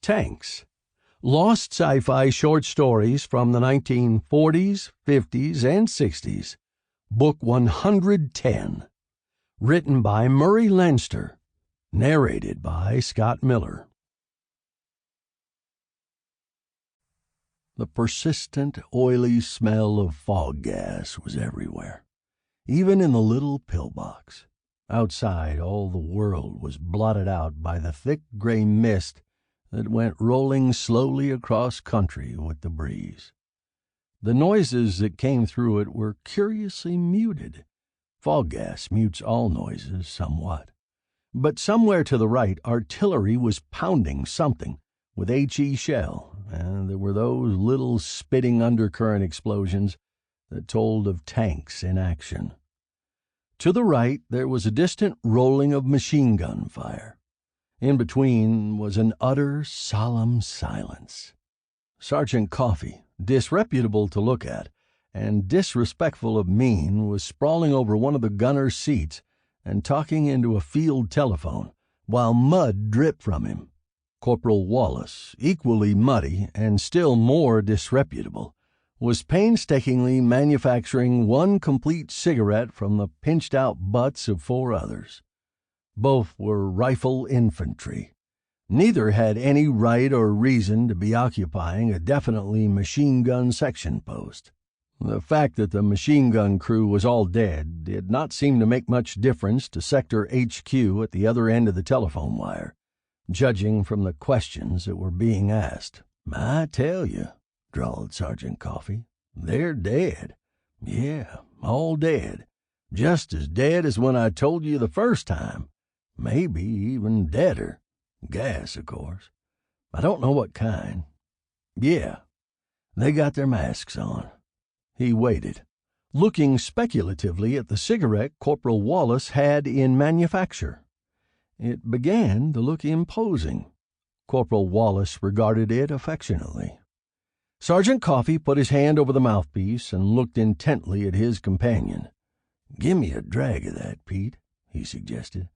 Tanks. Lost sci-fi short stories from the 1940s, 50s, and 60s. Book 110. Written by Murray Leinster. Narrated by Scott Miller. The persistent, oily smell of fog gas was everywhere, even in the little pillbox. Outside, all the world was blotted out by the thick gray mist that went rolling slowly across country with the breeze. The noises that came through it were curiously muted. Fog gas mutes all noises somewhat. But somewhere to the right, artillery was pounding something with HE shell, and there were those little spitting undercurrent explosions that told of tanks in action. To the right, there was a distant rolling of machine gun fire. In between was an utter, solemn silence. Sergeant Coffee, disreputable to look at and disrespectful of mien, was sprawling over one of the gunner's seats and talking into a field telephone, while mud dripped from him. Corporal Wallace, equally muddy and still more disreputable, was painstakingly manufacturing one complete cigarette from the pinched-out butts of 4 others. Both were rifle infantry. Neither had any right or reason to be occupying a definitely machine gun section post. The fact that the machine gun crew was all dead did not seem to make much difference to Sector HQ at the other end of the telephone wire, judging from the questions that were being asked. "I tell you," drawled Sergeant Coffee, "they're dead. Yeah, all dead. Just as dead as when I told you the first time. Maybe even deader. Gas, of course. I don't know what kind. Yeah, they got their masks on." He waited, looking speculatively at the cigarette Corporal Wallace had in manufacture. It began to look imposing. Corporal Wallace regarded it affectionately. Sergeant Coffee put his hand over the mouthpiece and looked intently at his companion. "Give me a drag of that, Pete," he suggested.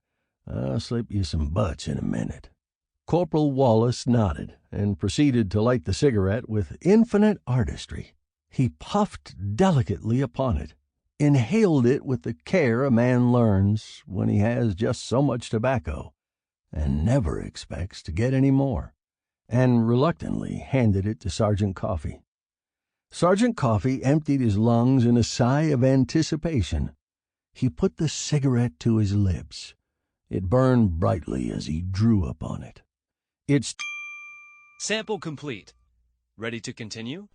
"I'll slip you some butts in a minute." Corporal Wallace nodded and proceeded to light the cigarette with infinite artistry. He puffed delicately upon it, inhaled it with the care a man learns when he has just so much tobacco and never expects to get any more, and reluctantly handed it to Sergeant Coffee. Sergeant Coffee emptied his lungs in a sigh of anticipation. He put the cigarette to his lips. It burned brightly as he drew upon it. Sample complete. Ready to continue?